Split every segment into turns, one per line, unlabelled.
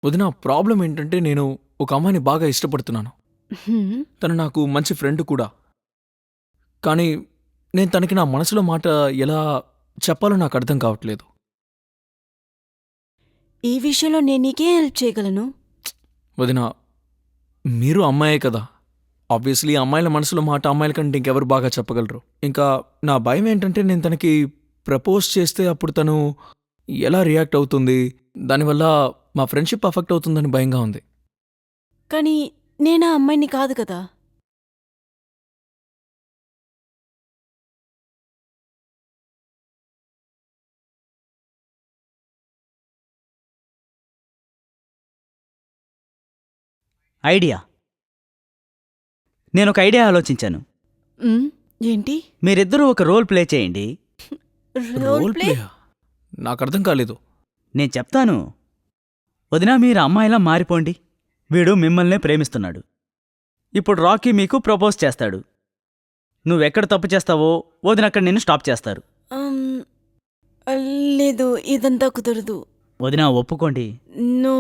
వదిన ప్రాబ్లం ఏంటంటే నేను ఒక అమ్మాయిని బాగా ఇష్టపడుతున్నాను.
హ్మ్.
తను నాకు మంచి ఫ్రెండ్ కూడా. కానీ నేను తనకి నా మనసులో మాట ఎలా చెప్పాలో నాకు అర్థం కావట్లేదు.
ఈ విషయంలో నేను నీకేం హెల్ప్ చేయగలను?
వదిన మీరు అమ్మాయే కదా! ఆబ్వియస్లీ అమ్మాయిల మనసులో మాట అమ్మాయిల కంటే ఇంకెవరు బాగా చెప్పగలరు. ఇంకా నా భయం ఏంటంటే నేను తనకి ప్రపోజ్ చేస్తే అప్పుడు తను ఎలా రియాక్ట్ అవుతుంది? దానివల్ల మా ఫ్రెండ్‌షిప్ అఫెక్ట్ అవుతుందని భయంగా ఉంది.
కానీ నేనా అమ్మాయిని కాదు కదా!
ఐడియా. నేనొక ఐడియా ఆలోచించాను.
హ్మ్. ఏంటి?
మీరిద్దరూ ఒక రోల్ ప్లే చేయండి.
Role play?
ప్లేయా? నాకర్థం కాలేదు.
నేను చెప్తాను. వదినా మీరు అమ్మాయిలా మారిపోండి. వీడు మిమ్మల్నే ప్రేమిస్తున్నాడు. ఇప్పుడు రాకీ మీకు ప్రపోజ్ చేస్తాడు. నువ్వెక్కడ తప్పు చేస్తావో వదినక్కడ నిన్ను స్టాప్ చేస్తారు.
హ్మ్. లేదు, ఇదంతా కుదరదు.
వదినా ఒప్పుకోండి.
నో.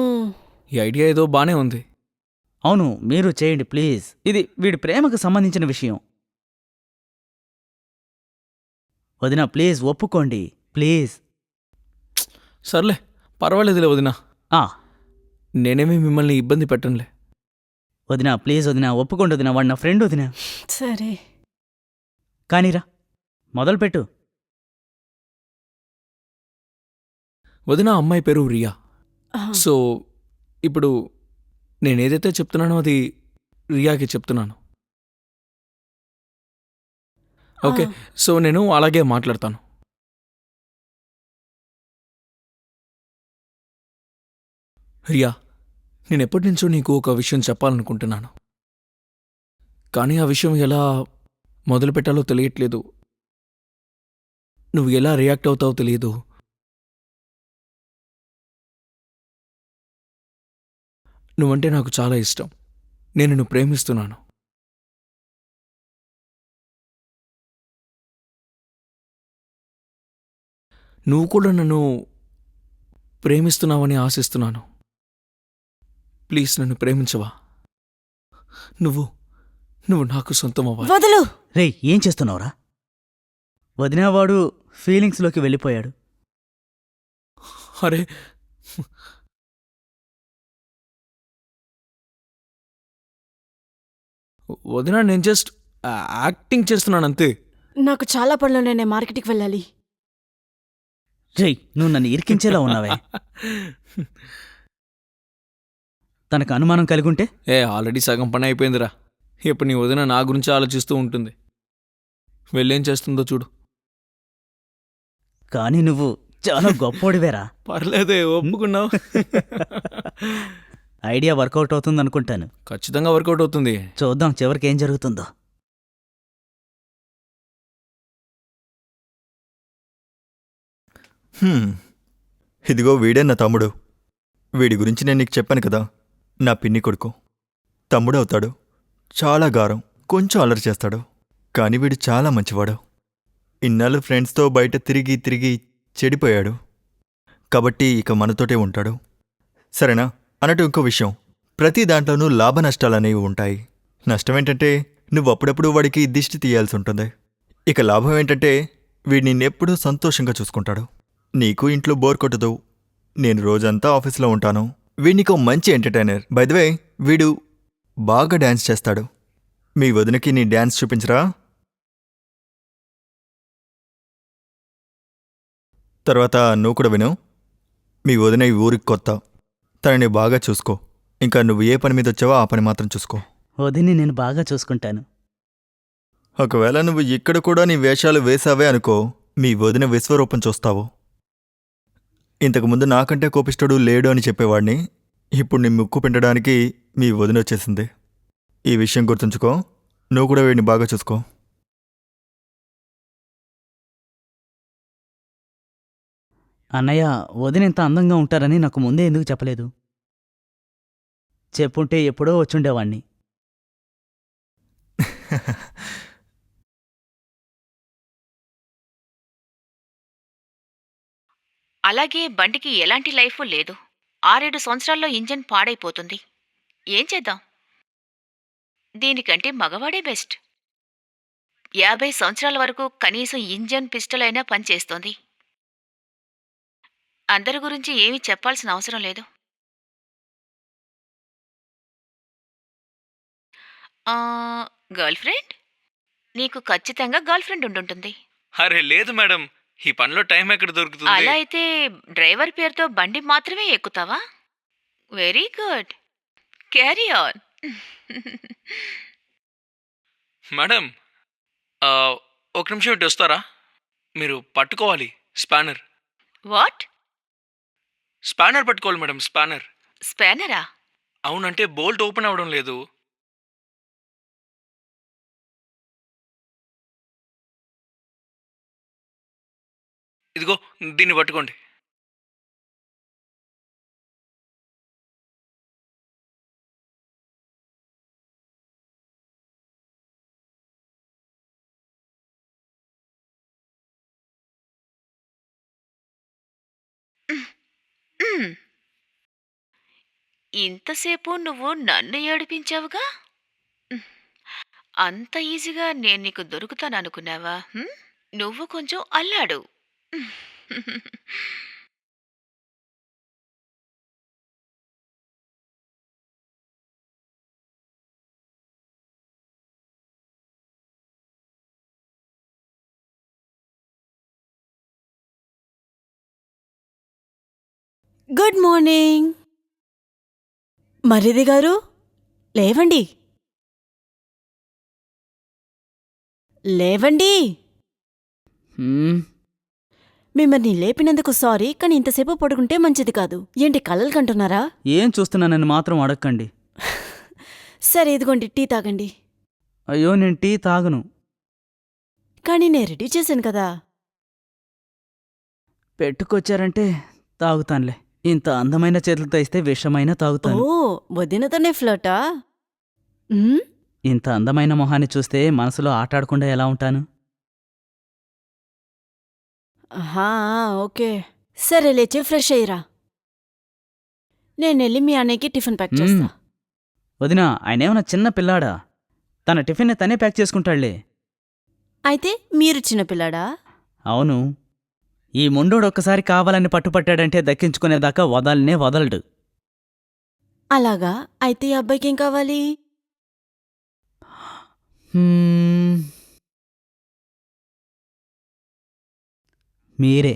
ఈ ఐడియా ఏదో బానే ఉంది.
అవును, మీరు చేయండి ప్లీజ్. ఇది వీడి ప్రేమకు సంబంధించిన విషయం. వదినా ప్లీజ్ ఒప్పుకోండి. ప్లీజ్.
సర్లే పర్వాలేదులే వదినా.
ఆ
నేనేమీ మిమ్మల్ని ఇబ్బంది పెట్టనులే.
వదినా ప్లీజ్ వదినా ఒప్పుకోండి వదినా, వాడు నా ఫ్రెండ్ వదినా.
సరే.
కానీరా మొదలుపెట్టు.
వదినా అమ్మాయి పేరు రియా.
ఆహా.
సో ఇప్పుడు నేనేదైతే చెప్తున్నానో అది రియాకి చెప్తున్నాను. ఓకే.
ఆ.
సో నేను అలాగే మాట్లాడతాను. రియా, నేనెప్పటినుంచో నీకు ఒక విషయం చెప్పాలనుకుంటున్నాను. కానీ ఆ విషయం ఎలా మొదలుపెట్టాలో తెలియట్లేదు. నువ్వు ఎలా రియాక్ట్ అవుతావో తెలియదు. నువ్వంటే నాకు చాలా ఇష్టం. నేను నిన్ను ప్రేమిస్తున్నాను. నువ్వు కూడా నన్ను ప్రేమిస్తున్నావని ఆశిస్తున్నాను. ప్లీజ్ నన్ను ప్రేమించవా? నువ్వు నువ్వు నాకు సొంతమవ్వాలి.
వదులు.
రేయ్ ఏం చేస్తున్నావురా? వదినా వాడు ఫీలింగ్స్లోకి వెళ్ళిపోయాడు.
అరే వదినా, నేను జస్ట్ యాక్టింగ్ చేస్తున్నానంతే.
నాకు చాలా పనులున్నాయి. నేను మార్కెట్కి వెళ్ళాలి.
రేయ్ నువ్వు నన్ను ఇరికించేలా ఉన్నావే. తనకు అనుమానం కలిగుంటే
ఆల్రెడీ సగం పని అయిపోయిందిరా. ఇప్పుడు నీ వదిన నా గురించి ఆలోచిస్తూ ఉంటుంది. వెళ్ళేం చేస్తుందో చూడు.
కానీ నువ్వు చాలా గొప్పోడివేరా.
పర్లేదే, ఒప్పుకున్నావు.
ఐడియా వర్కౌట్ అవుతుందనుకుంటాను.
ఖచ్చితంగా వర్కౌట్ అవుతుంది.
చూద్దాం చివరికి ఏం జరుగుతుందో.
ఇదిగో వీడే నా తమ్ముడు. వీడి గురించి నేను నీకు చెప్పాను కదా, నా పిన్ని కొడుకు. తమ్ముడవుతాడు. చాలా గారం, కొంచెం అల్లరి చేస్తాడు. కాని వీడు చాలా మంచివాడు. ఇన్నాళ్ళు ఫ్రెండ్స్తో బయట తిరిగి తిరిగి చెడిపోయాడు. కాబట్టి ఇక మనతోటే ఉంటాడు. సరేనా? అన్నట్టు ఇంకో విషయం, ప్రతి దాంట్లోనూ లాభ నష్టాలనేవి ఉంటాయి. నష్టమేంటంటే నువ్వు అప్పుడప్పుడు వాడికి దిష్టి తీయాల్సి ఉంటుంది. ఇక లాభం ఏంటంటే వీడు నిన్నెప్పుడూ సంతోషంగా చూసుకుంటాడు. నీకు ఇంట్లో బోర్ కొట్టదు. నేను రోజంతా ఆఫీస్లో ఉంటాను. వీడినికో మంచి ఎంటర్టైనర్. బై ద వే, వీడు బాగా డాన్స్ చేస్తాడు. మీ వదినకి నీ డాన్స్ చూపించరా? తర్వాత నువ్వు కూడా విను. మీ వదిన ఈ ఊరికి కొత్త. తనని బాగా చూసుకో. ఇంకా నువ్వు ఏ పని మీద వచ్చావో ఆ పని మాత్రం చూసుకో.
వదిని నేను బాగా చూసుకుంటాను.
ఒకవేళ నువ్వు ఇక్కడ కూడా నీ వేషాలు వేసావే అనుకో, మీ వదిన విశ్వరూపం చూస్తావు. ఇంతకుముందు నాకంటే కోపిష్టుడు లేడు అని చెప్పేవాడిని. ఇప్పుడు నీ ముక్కు పిండడానికి మీ వదిన వచ్చేసింది. ఈ విషయం గుర్తుంచుకో. నువ్వు కూడా వీడిని బాగా చూసుకో.
అన్నయ్య వదిన ఇంత అందంగా ఉంటారని నాకు ముందే ఎందుకు చెప్పలేదు? చెప్పుంటే ఎప్పుడో వచ్చుండేవాణ్ణి.
అలాగే బండికి ఎలాంటి లైఫు లేదు. 6-7 సంవత్సరాల్లో ఇంజన్ పాడైపోతుంది. ఏం చేద్దాం? దీనికంటే మగవాడే బెస్ట్. 50 సంవత్సరాల వరకు కనీసం ఇంజన్ పిస్టల్ అయినా పనిచేస్తోంది. అందరి గురించి ఏమీ చెప్పాల్సిన అవసరం లేదు. Girl friend? నీకు ఖచ్చితంగా గర్ల్ ఫ్రెండ్ ఉండుంటుంది.
అరే లేదు మేడం, ఈ పనిలో టైం ఎక్కడ దొరుకుతుంది?
అలా అయితే డ్రైవర్ పేరుతో బండి మాత్రమే ఎక్కుతావా? Very good. Carry on.
Madam, ఆ, ఒక నిమిషం ఇటు వస్తారా? మీరు పట్టుకోవాలి స్పానర్.
వాట్?
స్పానర్ పట్టుకోవాలి మేడం, స్పానర్.
స్పానరా?
అవునంటే బోల్ట్ ఓపెన్ అవ్వడం లేదు. ఇదిగో దీన్ని పట్టుకోండి.
మ్మ్. ఇంతసేపు నువ్వు నన్ను ఏడిపించావుగా? అంత ఈజీగా నేను నీకు దొరుకుతాననుకున్నావా? నువ్వు కొంచెం అల్లాడు.
Good morning. మరిది గారు, లేవండి. లేవండి.
హ్మ్,
మిమ్మల్ని లేపినందుకు సారీ, కానీ ఇంతసేపు పడుకుంటే మంచిది కాదు. ఏంటి కలలు కంటున్నారా?
ఏం చూస్తున్నానని మాత్రం అడక్కండి.
సరే ఇదిగోండి, టీ తాగండి.
అయ్యో నేను టీ తాగను.
కానీ నేను రెడీ చేశాను కదా.
పెట్టుకొచ్చారంటే తాగుతానులే. ఇంత అందమైన చేతులతో ఇస్తే విషమైనా తాగుతాను.
ఓ, వదినతోనే ఫ్లర్టా? ఉమ్,
ఇంత అందమైన మొహాన్ని చూస్తే మనసులో ఆటాడకుండా ఎలా ఉంటాను?
ఆహా, ఓకే. సరే లేచి ఫ్రెష్ అయ్యిరా. నేనెళ్ళి మీ అన్నయ్యకి టిఫిన్ ప్యాక్ చేస్తా.
వదినా, ఆయనేమన్నా చిన్న పిల్లాడా? తన టిఫిన్ని తనే ప్యాక్ చేసుకుంటాడులే.
అయితే మీరు చిన్నపిల్లాడా?
అవును. ఈ ముండోడు ఒక్కసారి కావాలని పట్టుపట్టాడంటే దక్కించుకునేదాకా వదలనే వదలడు.
అలాగా? అయితే ఈ అబ్బాయికి ఏం కావాలి?
హ్మ్, మీరే.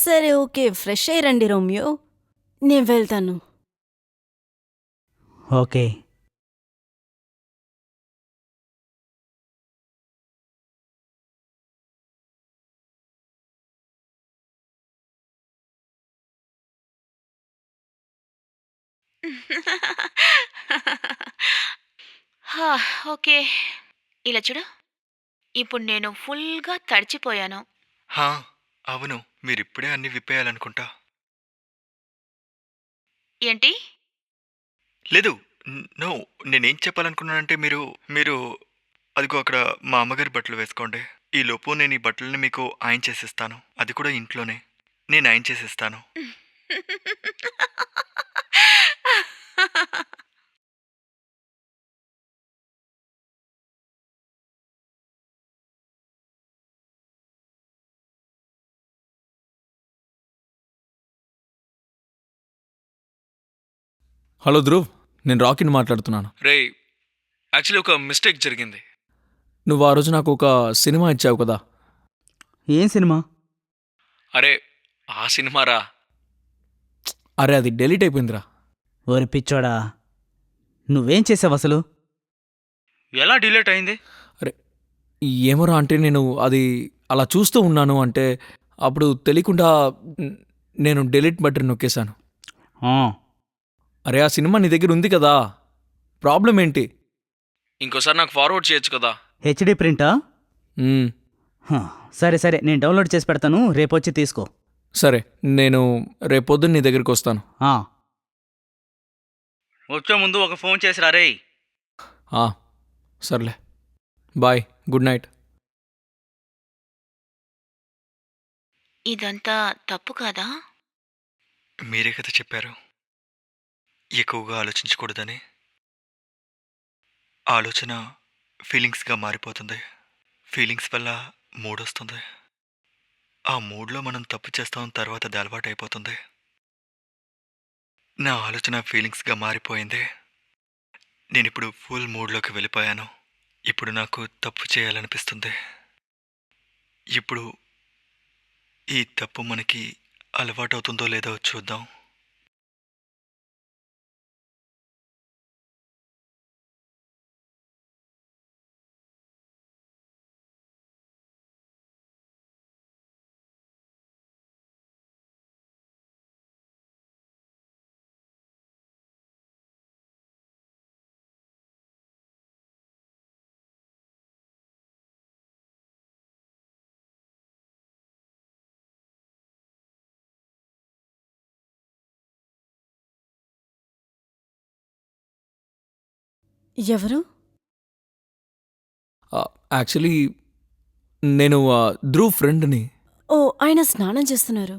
సరే ఓకే, ఫ్రెష్ అయ్యిరండి రోమియో. నేను వెళ్తాను.
ఓకే.
హా, ఓకే. ఇలా చూడు, ఇప్పుడు నేను ఫుల్గా తడిచిపోయాను.
హా, అవును, మీరిప్పుడే అన్ని విప్పేయాలనుకుంటా.
ఏంటి?
లేదు, నో, నేనేం చెప్పాలనుకున్నానంటే మీరు మీరు అదిగో అక్కడ మా అమ్మగారి బట్టలు వేసుకోండి. ఈలోపు నేను ఈ బట్టలని మీకు ఆయన చేసిస్తాను. అది కూడా ఇంట్లోనే. నేను ఆయన చేసిస్తాను.
హలో ధ్రువ్, నేను రాకీని మాట్లాడుతున్నాను. రే, యాక్చువల్లీ ఒక మిస్టేక్ జరిగింది. నువ్వు ఆ రోజు నాకు ఒక సినిమా ఇచ్చావు కదా.
ఏం సినిమా?
అరే ఆ సినిమారా. అరే అది డెలీట్ అయిపోయిందిరా.
ఓరి పిచ్చోడా, నువ్వేం చేసావు అసలు? ఎలా డిలీట్ అయింది?
ఏమోరా అంటే నేను అది అలా చూస్తూ ఉన్నాను, అంటే అప్పుడు తెలియకుండా నేను డెలీట్ బటన్ నొక్కేశాను.
ఆ,
అరే ఆ సినిమా నీ దగ్గర ఉంది కదా, ప్రాబ్లం ఏంటి? ఇంకోసారి నాకు ఫార్వర్డ్ చేయొచ్చు కదా.
హెచ్డి ప్రింటా?
మ్మ్.
హ, సరే సరే, నేను డౌన్లోడ్ చేసి పెడతాను, రేపొచ్చి తీసుకో.
సరే, నేను రేపొద్దున నీ దగ్గరికి వస్తాను.
ఆ, వచ్చే ముందు ఒక ఫోన్ చేసిరా రే.
సర్లే, బాయ్, గుడ్ నైట్.
ఇదంతా తప్పు కాదా?
మీరే కదా చెప్పారు ఎక్కువగా ఆలోచించకూడదని. ఆలోచన ఫీలింగ్స్గా మారిపోతుంది. ఫీలింగ్స్ వల్ల మూడ్ వస్తుంది. ఆ మూడ్లో మనం తప్పు చేస్తాం, తర్వాత అది అలవాటు అయిపోతుంది. నా ఆలోచన ఫీలింగ్స్గా మారిపోయింది. నేను ఇప్పుడు ఫుల్ మూడ్లోకి వెళ్ళిపోయాను. ఇప్పుడు నాకు తప్పు చేయాలనిపిస్తుంది. ఇప్పుడు ఈ తప్పు మనకి అలవాటు అవుతుందో లేదో చూద్దాం.
ఎవరు?
యాక్చువల్లీ నేను ధ్రువ్ ఫ్రెండ్ని.
ఓ, ఆయన స్నానం చేస్తున్నారు.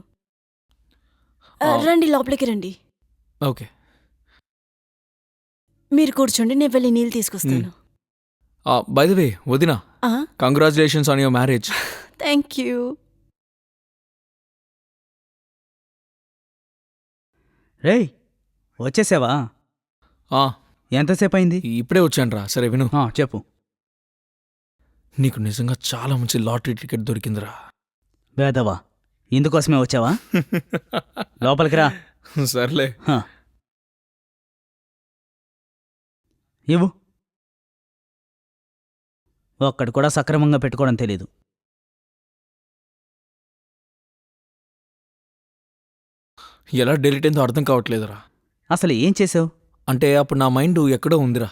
ఆ.
రండి, లోపలికి రండి.
ఓకే.
మీరు కూర్చోండి, నేను వెళ్ళి నీళ్ళు తీసుకొస్తాను.
బై ద వే వదినా, congratulations on your marriage.
Thank you.
రేయ్, వచ్చేసావా? ఎంతసేపు అయింది?
ఇప్పుడే వచ్చానురా. సరే విను,
చెప్పు.
నీకు నిజంగా చాలా మంచి లాటరీ టికెట్ దొరికిందిరా.
వేదవా, ఇందుకోసమే వచ్చావా? లోపలికి రా.
సర్లే.
హ. ఇవ్వు. ఒక్కడు కూడా సక్రమంగా పెట్టుకోవడం తెలీదు.
ఎలా డెలిట్ అయిందో అర్థం కావట్లేదురా.
అసలు ఏం చేసావు?
అంటే అప్పుడు నా మైండ్ ఎక్కడో ఉందిరా.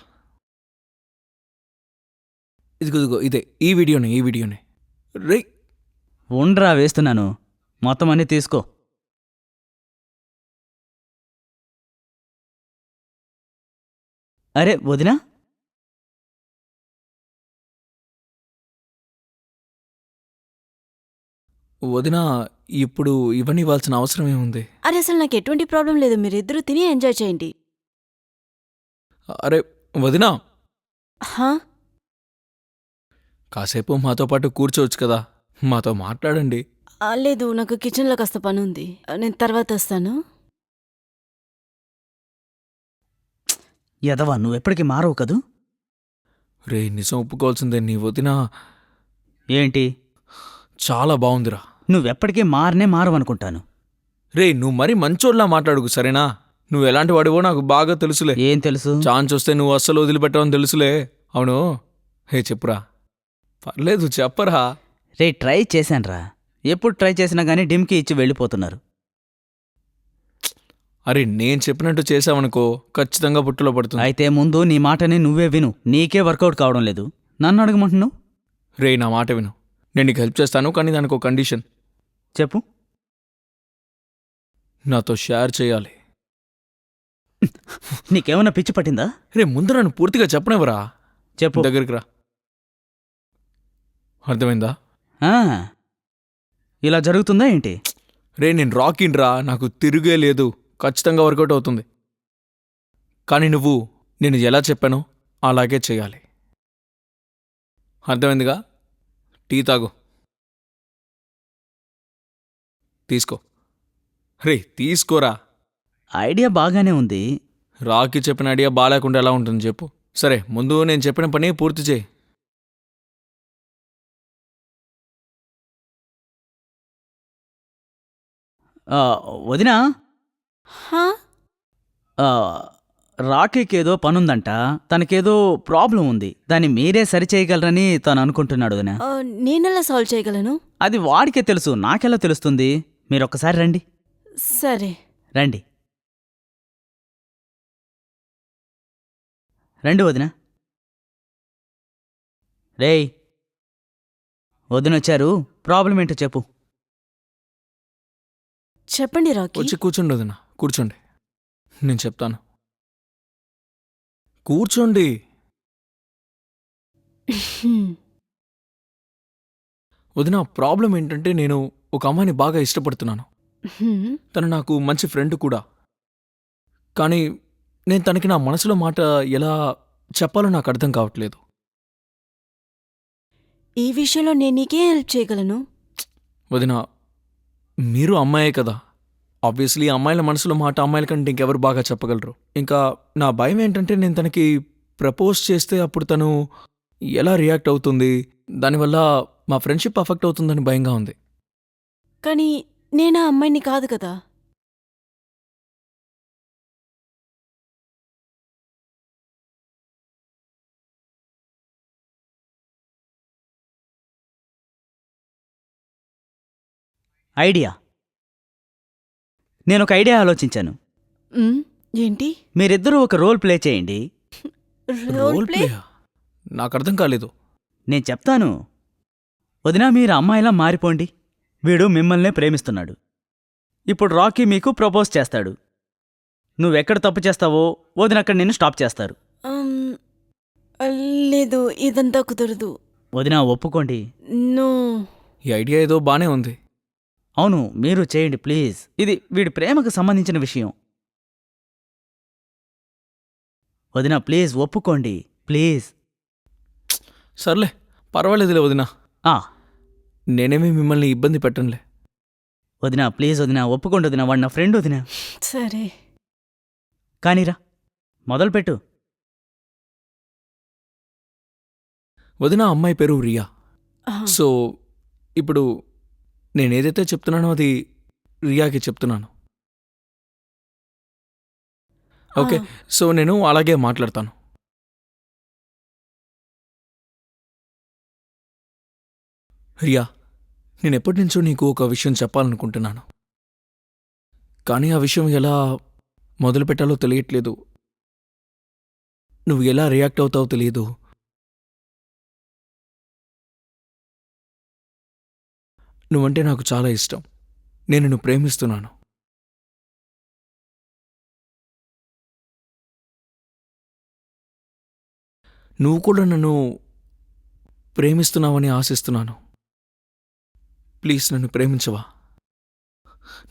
ఇదిగో ఇదే, ఈ వీడియోనే రే.
ఉండ్రా, వేస్తున్నాను. మొత్తం అన్నీ తీసుకో. అరే వదినా,
వదినా, ఇప్పుడు ఇవన్నీ ఇవ్వాల్సిన అవసరం ఏముంది?
అరే, అసలు నాకు ఎటువంటి ప్రాబ్లం లేదు. మీరిద్దరూ తిని ఎంజాయ్ చేయండి.
అరే వదినా,
హా?
కాసేపు మాతో పాటు కూర్చోవచ్చు కదా, మాతో మాట్లాడండి.
లేదు, నాకు కిచెన్లో కాస్త పని ఉంది. నేను తర్వాత వస్తాను.
ఎదవా, నువ్వెప్పటికీ మారవు కదూ?
రే, నిజం ఒప్పుకోవాల్సిందే, నీ వదినా
ఏంటి?
చాలా బాగుందిరా.
నువ్వెప్పటికీ మారవనుకుంటాను.
రే, నువ్వు మరీ మంచోళ్ళలా మాట్లాడుకు, సరేనా? నువ్వు ఎలాంటి వాడివో నాకు బాగా తెలుసులే.
ఏం తెలుసు?
ఛాన్స్ వస్తే నువ్వు అస్సలు వదిలిపెట్టవని తెలుసులే. అవును, హే చెప్పురా. పర్లేదు చెప్పరా.
రే, ట్రై చేశాన్రా. ఎప్పుడు ట్రై చేసినా గానీ డిమ్కి ఇచ్చి వెళ్ళిపోతున్నారు.
అరే, నేను చెప్పినట్టు చేసావనుకో ఖచ్చితంగా పుట్టులో పడుతుంది.
అయితే ముందు నీ మాటని నువ్వే విను. నీకే వర్కౌట్ కావడం లేదు, నన్ను అడగమంటున్నావు?
రే, నా మాట విను. నేను నీకు హెల్ప్ చేస్తాను, కానీ దానికి ఒక కండిషన్.
చెప్పు.
నాతో షేర్ చేయాలి.
నీకేమన్నా పిచ్చి పట్టిందా?
రే, ముందు నన్ను పూర్తిగా చెప్పనివ్వరా.
చెప్పు.
దగ్గరికి రా. అర్థమైందా?
ఆ, ఇలా జరుగుతుందా ఏంటి?
రే, నేను రాకిన్రా, నాకు తిరిగే లేదు. ఖచ్చితంగా వర్కౌట్ అవుతుంది. కానీ నువ్వు నేను ఎలా చెప్పానో అలాగే చేయాలి. అర్థమైందిగా? టీ తాగు. తీసుకో. రే, తీసుకోరా.
ఐడియా బాగానే ఉంది.
రాకి చెప్పిన ఐడియా బాగాలేకుండా ఎలా ఉంటుంది చెప్పు. సరే, ముందు నేను చెప్పిన పని పూర్తి చేయి.
వదినా,
హా?
రాకీకేదో పనుందంట. తనకేదో ప్రాబ్లం ఉంది. దాన్ని మీరే సరిచేయగలరని తను అనుకుంటున్నాడు వదినా.
నేనెలా సాల్వ్ చేయగలను?
అది వాడికే తెలుసు, నాకెలా తెలుస్తుంది? మీరొక్కసారి రండి.
సరే.
రండి రండి వదినా. రేయ్, వదినొచ్చారు. ప్రాబ్లం ఏంటో చెప్పు.
చెప్పండి రాకీ.
వచ్చి కూర్చోండి వదినా, కూర్చోండి. నేను చెప్తాను. కూర్చోండి.
హ్మ్.
వదిన ప్రాబ్లం ఏంటంటే నేను ఒక అమ్మాయిని బాగా ఇష్టపడుతున్నాను.
హ్మ్.
తను నాకు మంచి ఫ్రెండ్ కూడా. కానీ నేను తనకి నా మనసులో మాట ఎలా చెప్పాలో నాకు అర్థం కావట్లేదు.
ఈ విషయంలో నేను నీకేం హెల్ప్ చేయగలను?
వదిన, మీరు అమ్మాయే కదా. ఆబ్వియస్లీ అమ్మాయిల మనసులో మాట అమ్మాయిల కంటే ఇంకెవరు బాగా చెప్పగలరు. ఇంకా నా భయం ఏంటంటే నేను తనకి ప్రపోజ్ చేస్తే అప్పుడు తను ఎలా రియాక్ట్ అవుతుంది, దానివల్ల మా ఫ్రెండ్షిప్ అఫెక్ట్ అవుతుందని భయంగా ఉంది.
కానీ నేనా అమ్మాయిని కాదు కదా.
ఐడియా. నేనొక ఐడియా ఆలోచించాను.
ఉమ్, ఏంటి?
మీరిద్దరూ ఒక రోల్ ప్లే చేయండి.
Role play?
ప్లేయా? నాకు అర్థం కాలేదు.
నేను చెప్తాను. వదినా, మీరు అమ్మాయిలా మారిపోండి. వీడు మిమ్మల్నే ప్రేమిస్తున్నాడు. ఇప్పుడు రాకీ మీకు ప్రపోజ్ చేస్తాడు. నువ్వెక్కడ తప్పు చేస్తావో వదినక్కడ నిన్ను స్టాప్ చేస్తారు.
అమ్, లేదు, ఇదంతా కుదరదు.
వదినా, ఒప్పుకోండి.
నో.
ఈ ఐడియా ఏదో బానే ఉంది.
అవును, మీరు చేయండి ప్లీజ్. ఇది వీడి ప్రేమకు సంబంధించిన విషయం. వదినా, ప్లీజ్ ఒప్పుకోండి ప్లీజ్.
సర్లే, పర్వాలేదులే వదినా.
ఆ,
నేనేమీ మిమ్మల్ని ఇబ్బంది పెట్టనులే.
వదినా ప్లీజ్, వదినా ఒప్పుకోండి. వదినా, వాడు నా ఫ్రెండ్. వదినా
సరే.
కానీరా, మొదలుపెట్టు.
వదినా అమ్మాయి పేరు రియా.
ఆ,
సో ఇప్పుడు నేనేదైతే చెప్తున్నానో అది రియాకి చెప్తున్నాను. ఓకే,
ఆ,
సో నేను అలాగే మాట్లాడతాను. రియా, నేను ఎప్పటి నుంచో నీకు ఒక విషయం చెప్పాలనుకుంటున్నాను. కానీ ఆ విషయం ఎలా మొదలుపెట్టాలో తెలియట్లేదు. నువ్వు ఎలా రియాక్ట్ అవుతావో తెలియదు. నువ్వంటే నాకు చాలా ఇష్టం. నేను నిన్ను ప్రేమిస్తున్నాను. నువ్వు కూడా నన్ను ప్రేమిస్తున్నావని ఆశిస్తున్నాను. ప్లీజ్ నన్ను ప్రేమించవా?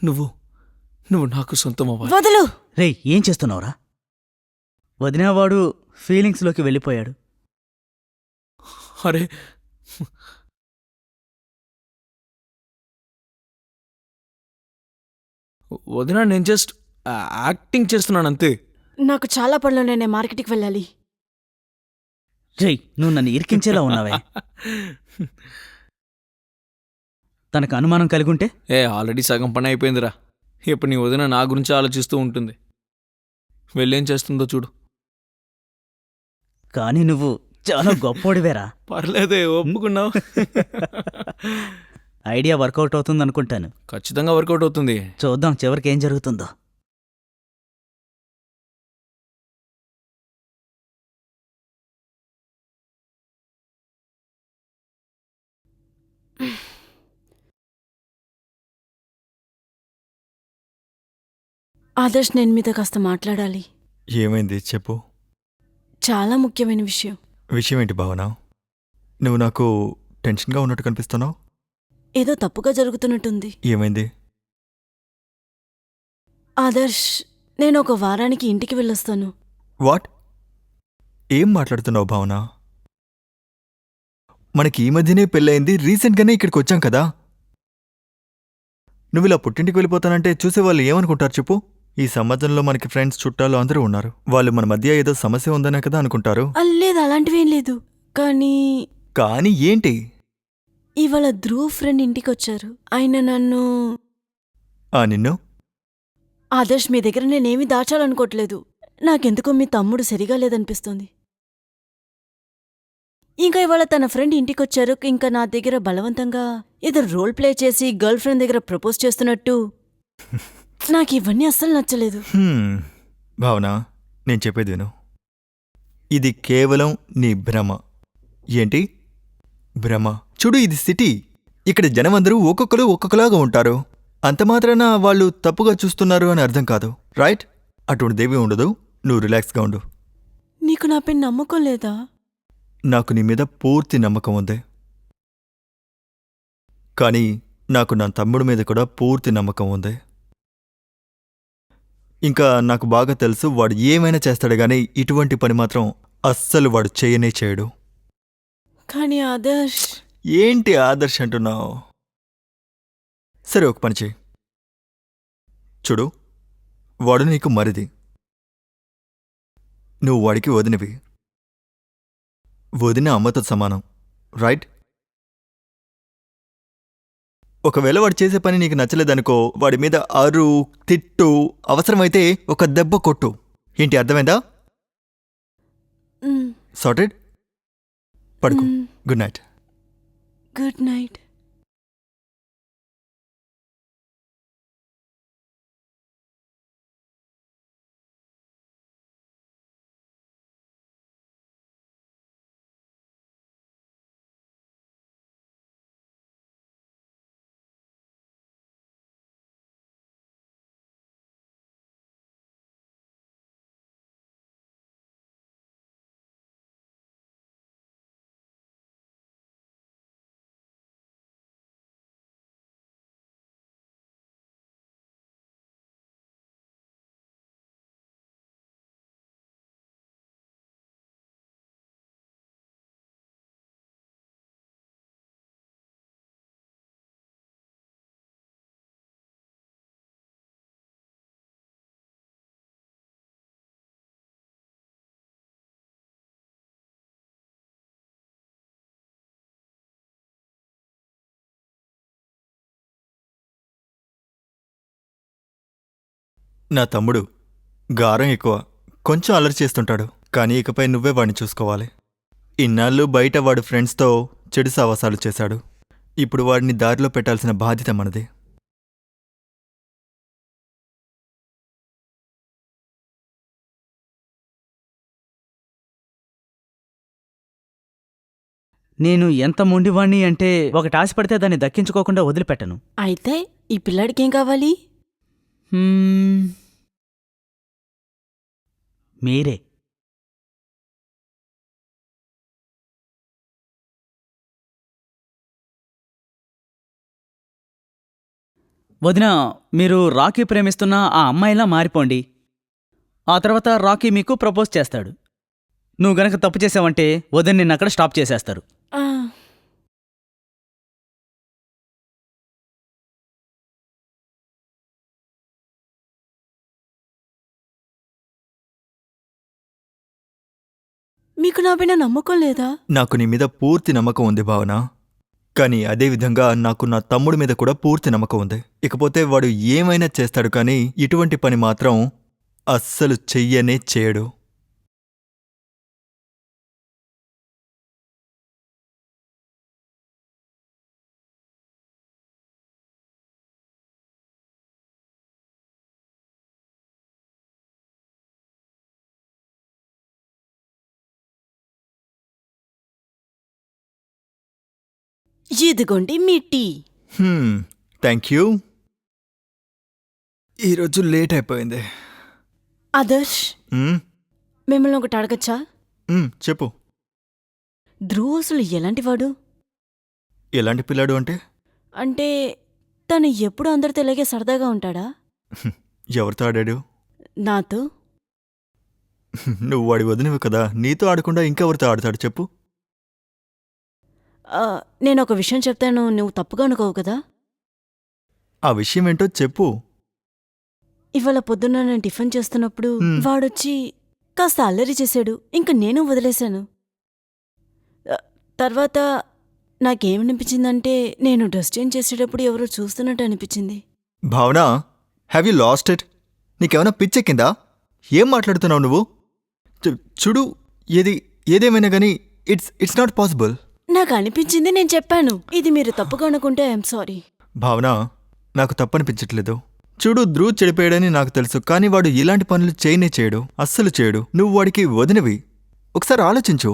నువ్వు నువ్వు నాకు సొంతం అవ్వాలి.
వదులు.
రేయ్, ఏం చేస్తున్నావురా? వదినా, వాడు ఫీలింగ్స్లోకి వెళ్ళిపోయాడు.
అరే, వదినా, నేను జస్ట్ యాక్టింగ్ చేస్తున్నాను అంతే.
నాకు చాలా పనులున్నాయి, నేను మార్కెట్కి వెళ్ళాలి.
రేయ్, నువ్వు నన్ను ఇరికించేలా ఉన్నావే. తనకు అనుమానం కలిగుంటే?
ఆల్రెడీ సగం పని అయిపోయిందిరా. ఇప్పుడు నీ వదిన నా గురించి ఆలోచిస్తూ ఉంటుంది. వెళ్ళేం చేస్తుందో చూడు.
కానీ నువ్వు చాలా గొప్పోడివేరా.
పర్లేదే, ఒప్పుకున్నావు.
ఐడియా వర్కౌట్ అవుతుందనుకుంటాను.
ఖచ్చితంగా వర్కౌట్ అవుతుంది.
చూద్దాం చివరికి ఏం జరుగుతుందో.
ఆదర్శ్, నేను మీతో కాస్త మాట్లాడాలి.
ఏమైంది చెప్పు.
చాలా ముఖ్యమైన విషయం.
విషయం ఏంటి భావన? నువ్వు నాకు టెన్షన్గా ఉన్నట్టు కనిపిస్తున్నావు.
ఏదో తప్పుగా జరుగుతున్నట్టుంది.
ఏమైంది?
ఆదర్శ్, నేను ఒక వారానికి ఇంటికి వెళ్ళొస్తాను.
వాట్? ఏం మాట్లాడుతున్నావు భావన? మనకి ఈ మధ్యనే పెళ్ళయింది, రీసెంట్గానే ఇక్కడికి వచ్చాం కదా. నువ్వు ఇలా పుట్టింటికి వెళ్ళిపోతానంటే చూసేవాళ్ళు ఏమనుకుంటారు చెప్పు? ఈ సమాజంలో మనకి ఫ్రెండ్స్, చుట్టాలు అందరూ ఉన్నారు. వాళ్ళు మన మధ్య ఏదో సమస్య ఉందనే కదా అనుకుంటారు.
లేదు, అలాంటివేం లేదు. కానీ
కానీ ఏంటి?
ఇవాళ ధ్రువ్ ఫ్రెండ్ ఇంటికొచ్చారు. ఆయన నన్ను...
నిన్ను?
ఆదర్శ్, మీ దగ్గర నేనేమీ దాచాలనుకోవట్లేదు. నాకెందుకో మీ తమ్ముడు సరిగా లేదనిపిస్తోంది. ఇంకా ఇవాళ తన ఫ్రెండ్ ఇంటికొచ్చారు. ఇంకా నా దగ్గర బలవంతంగా ఏదో రోల్ ప్లే చేసి గర్ల్ ఫ్రెండ్ దగ్గర ప్రపోజ్ చేస్తున్నట్టు. నాకు ఇవన్నీ అస్సలు నచ్చలేదు.
భావన, నేను చెప్పేది విను. ఇది కేవలం నీ భ్రమ. ఏంటి భ్రమ? చూడు, ఇది సిటీ. ఇక్కడ జనమందరూ ఒక్కొక్కరు ఒక్కొక్కలాగా ఉంటారు. అంత మాత్రాన వాళ్ళు తప్పుగా చూస్తున్నారు అని అర్థం కాదు, రైట్? అటువంటిదేమీ ఉండదు. నువ్వు రిలాక్స్గా ఉండు.
నీకు నాపై నమ్మకం లేదా?
నాకు నీ మీద పూర్తి నమ్మకం ఉంది. కానీ నాకు నా తమ్ముడి మీద కూడా పూర్తి నమ్మకం ఉంది. ఇంకా నాకు బాగా తెలుసు వాడు ఏమైనా చేస్తాడు గానీ ఇటువంటి పని మాత్రం అస్సలు వాడు చేయనే చేయడు.
కానీ ఆదర్శ్,
ఏంటి ఆదర్శ్ అంటున్నావు? సరే, ఒక పని చెయ్యి. చూడు, వాడు నీకు మరిది, నువ్వు వాడికి వదినవి. వదిన అమ్మతో సమానం, రైట్? ఒకవేళ వాడు చేసే పని నీకు నచ్చలేదనుకో, వాడి మీద అరు, తిట్టు, అవసరమైతే ఒక దెబ్బ కొట్టు. ఏంటి, అర్థమైందా?
మ్,
సార్టెడ్? పడుకో.
మ్,
గుడ్ నైట్.
Good night.
నా తమ్ముడు గారం ఎక్కువ, కొంచెం అల్లరి చేస్తుంటాడు. కానీ ఇకపై నువ్వే వాడిని చూసుకోవాలి. ఇన్నాళ్ళు బయట వాడు ఫ్రెండ్స్తో చెడు సావాసాలు చేశాడు. ఇప్పుడు వాడిని దారిలో పెట్టాల్సిన బాధ్యత మనది.
నేను ఎంత మొండివాణ్ణి అంటే ఒకటి ఆశపడితే దాన్ని దక్కించుకోకుండా వదిలిపెట్టను.
అయితే ఈ పిల్లాడికి ఏం కావాలి?
హ్మ్. మీరే. వదినా, మీరు రాకీ ప్రేమిస్తున్న ఆ అమ్మాయిలా మారిపోండి. ఆ తర్వాత రాకీ మీకు ప్రపోజ్ చేస్తాడు. నువ్వు గనక తప్పు చేసావంటే వదిన నిన్నక్కడ స్టాప్ చేసేస్తారు.
ఆ, మీకు నా పైన నమ్మకం లేదా?
నాకు నీ మీద పూర్తి నమ్మకం ఉంది భావన. కానీ అదేవిధంగా నాకు నా తమ్ముడి మీద కూడా పూర్తి నమ్మకం ఉంది. ఇకపోతే వాడు ఏమైనా చేస్తాడు, కానీ ఇటువంటి పని మాత్రం అస్సలు చెయ్యనే చేయడు.
ఇదిగోండి మీ టీ.
Thank you. ఈరోజు లేట్ అయిపోయింది.
ఆదర్శ్,
మ్మ్,
మిమ్మల్ని ఒకటి అడగచ్చా?
చెప్పు.
ధ్రువ్ అసలు ఎలాంటివాడు?
ఎలాంటి పిల్లాడు అంటే?
అంటే తను ఎప్పుడు అందరితో ఇలాగే సరదాగా ఉంటాడా?
ఎవరితో ఆడాడు?
నాతో.
నువ్వు వాడి వదినవి కదా, నీతో ఆడకుండా ఇంకెవరితో ఆడతాడు చెప్పు?
ఆ, నేను ఒక విషయం చెప్తాను, నువ్వు తప్పుగా అనుకోవు కదా?
ఆ విషయం ఏంటో చెప్పు.
ఇవాళ పొద్దున్న నేను టిఫిన్ చేస్తున్నప్పుడు వాడొచ్చి కాస్త అల్లరి చేశాడు. ఇంక నేను వదిలేశాను. తర్వాత నాకేమనిపించిందంటే నేను డ్రెస్ చేంజ్ చేసేటప్పుడు ఎవరో చూస్తున్నట్టు అనిపించింది.
భావన, హ్యావ్ యూ లాస్ట్ ఇట్? నీకేమైనా పిచ్చెక్కిందా? ఏం మాట్లాడుతున్నావు నువ్వు? చూడు, ఏదేమైనా కానీ ఇట్స్ నాట్ పాసిబుల్.
నాకు అనిపించింది, నేను చెప్పాను. ఇది మీరు తప్పుగా అనుకుంటే ఐఎమ్ సారీ.
భావన, నాకు తప్పనిపించట్లేదు. చూడు, ధ్రువ్ చెడిపోయాడని నాకు తెలుసు, కానీ వాడు ఇలాంటి పనులు చేయనే చేయడు, అస్సలు చేయడు. నువ్వు వాడికి వదినవి. ఒకసారి ఆలోచించు.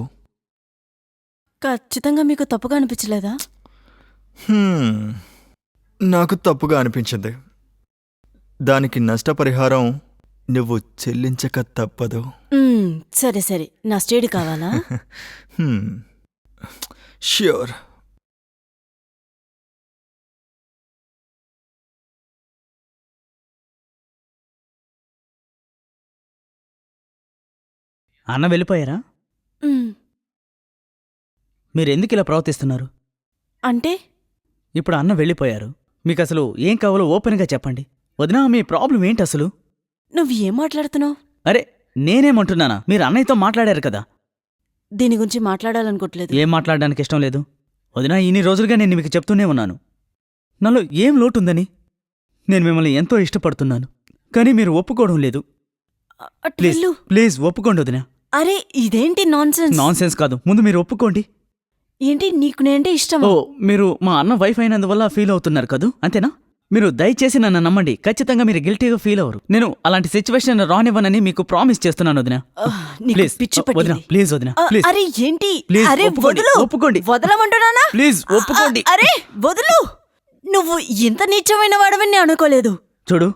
ఖచ్చితంగా మీకు తప్పుగా అనిపించలేదా?
నాకు తప్పుగా అనిపించింది. దానికి నష్టపరిహారం నువ్వు చెల్లించక తప్పదు.
సరే సరే, నా స్టేడి కావాలా?
ష్యూర్.
అన్న వెళ్ళిపోయారా?
మ్,
మీరెందుకు ఇలా ప్రవర్తిస్తున్నారు?
అంటే
ఇప్పుడు అన్న వెళ్ళిపోయారు. మీకు అసలు ఏం కావాలో ఓపెన్గా చెప్పండి. వదినా, మీ ప్రాబ్లం ఏంటి అసలు?
నువ్వు ఏం మాట్లాడుతున్నావు?
అరే, నేనేమంటున్నానా? మీరు అన్నయ్యతో మాట్లాడారు కదా.
దీని గురించి మాట్లాడాలనుకోవట్లేదు.
ఏం మాట్లాడడానికి ఇష్టం లేదు. వదినా, ఇన్ని రోజులుగా నేను మీకు చెప్తూనే ఉన్నాను, నాలో ఏం లోటుందని. నేను మిమ్మల్ని ఎంతో ఇష్టపడుతున్నాను, కానీ మీరు ఒప్పుకోవడం లేదు.
అటు
ప్లీజ్
వెళ్ళు.
ప్లీజ్ ఒప్పుకోండి వదినా.
అరే ఇదేంటి నాన్సెన్స్?
నాన్సెన్స్ కాదు, ముందు మీరు ఒప్పుకోండి.
ఏంటి నీకు నేనంటే ఇష్టమా?
ఓ, మీరు మా అన్న వైఫ్ అయినందువల్ల ఫీల్ అవుతున్నారు కదూ, అంతేనా? మీరు దయచేసి నన్ను నమ్మండి, ఖచ్చితంగా మీరు గిల్టీగా ఫీల్ అవ్వరు. నేను అలాంటి సిచ్యువేషన్ రానివ్వనని మీకు ప్రామిస్ చేస్తున్నాను వదినా.
నీకు
ప్లీజ్
పిచ్చి
వదినా,
పట్టింది.
ప్లీజ్ వదినా, ప్లీజ్
అరే ఏంటి?
ప్లీజ్
అరే
ఒప్పుకోండి,
వదులు.
ఒప్పుకోండి.
వదలమంటున్నానా?
ప్లీజ్ ఒప్పుకోండి.
అరే వదులు. నువ్వు ఇంత నీచమైన వాడవని నేను అనుకోలేదు.
చూడు,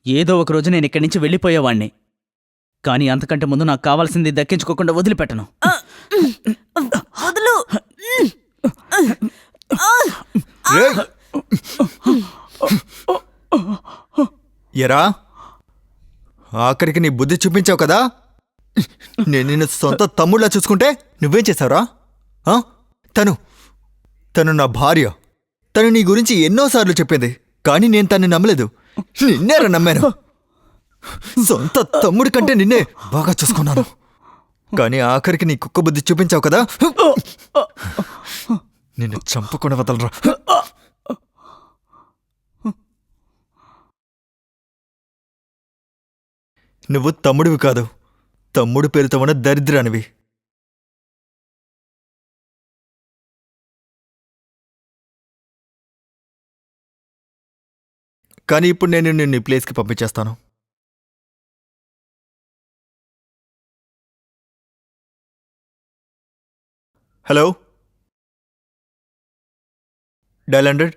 ఏదో ఒక రోజు నేను ఇక్కడి నుంచి వెళ్ళిపోయేవాణ్ణి, కానీ అంతకంటే ముందు నాకు కావాల్సింది దక్కించుకోకుండా వదిలిపెట్టను.
వదులు.
రేయ్! ఎరా, ఆఖరికి నీ బుద్ధి చూపించావు కదా. నేను నిన్ను సొంత తమ్ముళ్ళ చూసుకుంటే నువ్వేం చేశావురా? ఆ? తను నా భార్య. తను నీ గురించి ఎన్నోసార్లు చెప్పింది, కానీ నేను తన్ని నమ్మలేదు. నిన్నేరా నమ్మాను. సొంత తమ్ముడి కంటే నిన్నే బాగా చూసుకున్నాను, కానీ ఆఖరికి నీ కుక్క బుద్ధి చూపించావు కదా. నిన్ను చంపకుండా వదలరా. నువ్వు తమ్ముడివి కాదు, తమ్ముడు పేరుతో ఉన్న దరిద్రానివి. కానీ ఇప్పుడు నేను నిన్ను ఈ ప్లేస్కి పంపించేస్తాను. Hello, dial 100.